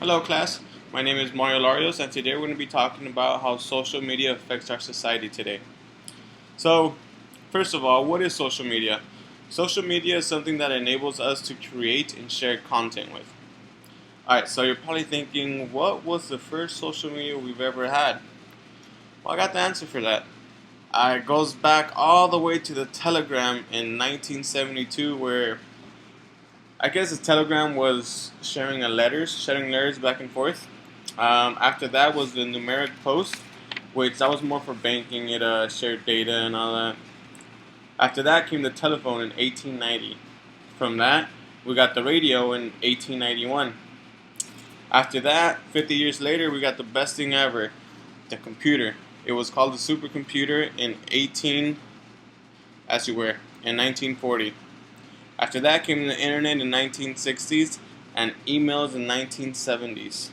Hello, class. My name is Mario Larios, and today we're going to be talking about how social media affects our society today. So, first of all, what is social media? Social media is something that enables us to create and share content with. Alright, so you're probably thinking, what was the first social media we've ever had? Well, I got the answer for that. It goes back all the way to the Telegram in 1972, where I guess the Telegram was sharing letters back and forth. After that was the numeric post, which that was more for banking. It shared data and all that. After that came the telephone in 1890. From that, we got the radio in 1891. After that, 50 years later, we got the best thing ever, the computer. It was called the supercomputer in 1940. After that came the internet in 1960s and emails in 1970s.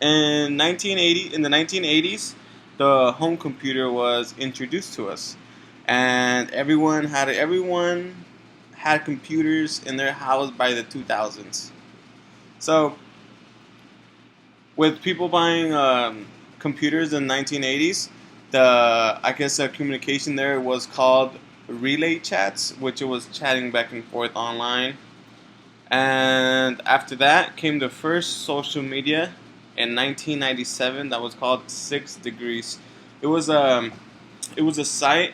In the 1980s, the home computer was introduced to us, and everyone had computers in their house by the 2000s. So, with people buying computers in the 1980s, the communication there was called relay chats, which it was chatting back and forth online. And after that came the first social media in 1997 that was called 6 Degrees. It was a site.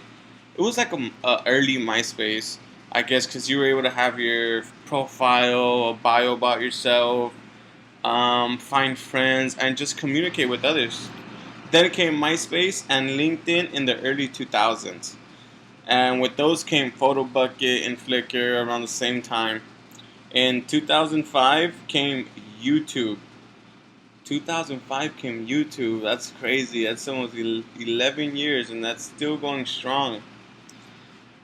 It was like a early MySpace, I guess, because you were able to have your profile, a bio about yourself, find friends, and just communicate with others. Then came MySpace and LinkedIn in the early 2000s. And with those came PhotoBucket and Flickr around the same time. In 2005 came YouTube. 2005 came YouTube. That's crazy. That's almost 11 years and that's still going strong.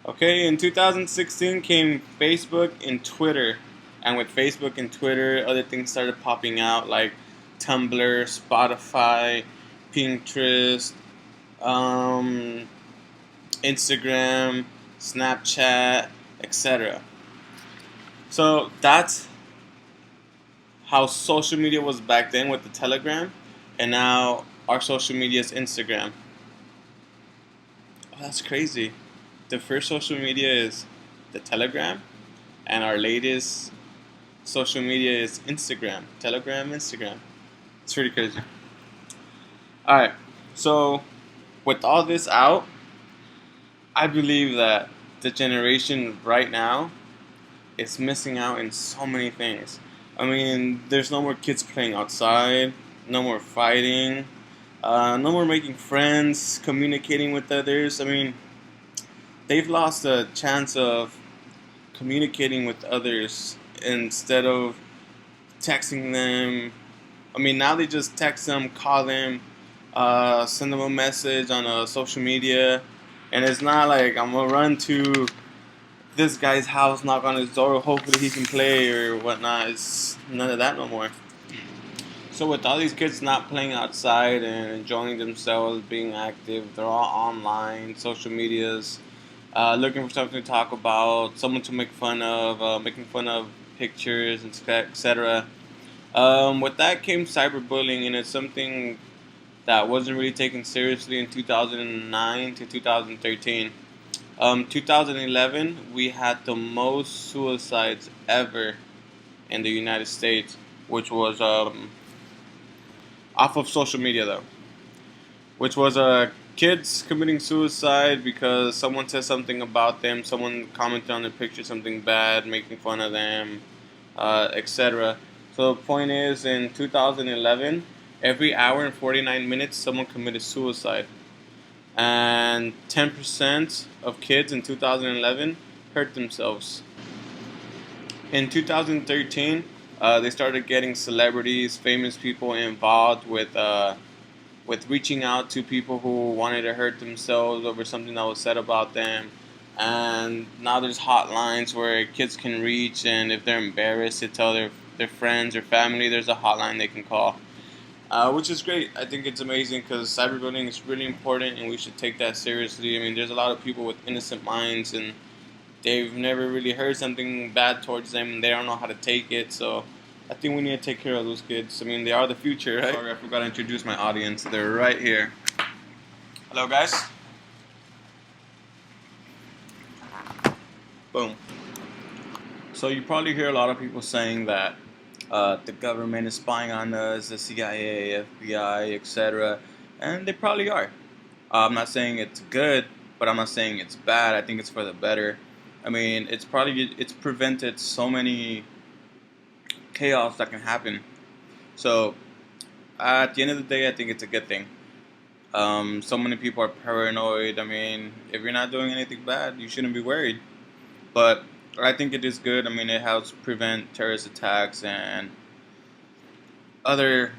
Okay, in 2016 came Facebook and Twitter. And with Facebook and Twitter, other things started popping out like Tumblr, Spotify, Pinterest, um, Instagram, Snapchat, etc. So that's how social media was back then with the Telegram, and now our social media is Instagram. Oh, that's crazy. The first social media is the Telegram, and our latest social media is Instagram. Telegram, Instagram. It's pretty crazy. Alright, so with all this out, I believe that the generation right now is missing out in so many things. I mean, there's no more kids playing outside, no more fighting, no more making friends, communicating with others. I mean, they've lost the chance of communicating with others instead of texting them. I mean, now they just text them, call them, send them a message on social media, and it's not like I'm gonna run to this guy's house, knock on his door, hopefully he can play or whatnot. It's none of that no more. So with all these kids not playing outside and enjoying themselves, being active, they're all online, social medias, looking for something to talk about, someone to make fun of, making fun of pictures, and etc. With that came cyberbullying, and it's something that wasn't really taken seriously in 2009 to 2013. 2011, we had the most suicides ever in the United States, which was off of social media though, which was kids committing suicide because someone said something about them, someone commented on their picture something bad, making fun of them, etc. So the point is, in 2011, every hour and 49 minutes, someone committed suicide. And 10% of kids in 2011 hurt themselves. In 2013, they started getting celebrities, famous people involved with reaching out to people who wanted to hurt themselves over something that was said about them. And now there's hotlines where kids can reach, and if they're embarrassed to tell their friends or family, there's a hotline they can call. Which is great. I think it's amazing because cyberbullying is really important and we should take that seriously. I mean, there's a lot of people with innocent minds and they've never really heard something bad towards them, and they don't know how to take it. So I think we need to take care of those kids. I mean, they are the future, right? Sorry, I forgot to introduce my audience. They're right here. Hello, guys. Boom. So you probably hear a lot of people saying that the government is spying on us, the CIA, FBI, etc., and they probably are. I'm not saying it's good, but I'm not saying it's bad. I think it's for the better. I mean, it's prevented so many chaos that can happen. So at the end of the day, I think it's a good thing. So many people are paranoid. I mean, if you're not doing anything bad, you shouldn't be worried. But I think it is good. I mean, it helps prevent terrorist attacks and other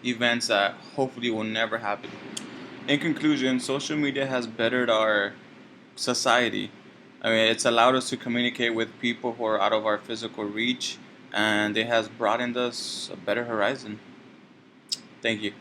events that hopefully will never happen. In conclusion, social media has bettered our society. I mean, it's allowed us to communicate with people who are out of our physical reach, and it has broadened us a better horizon. Thank you.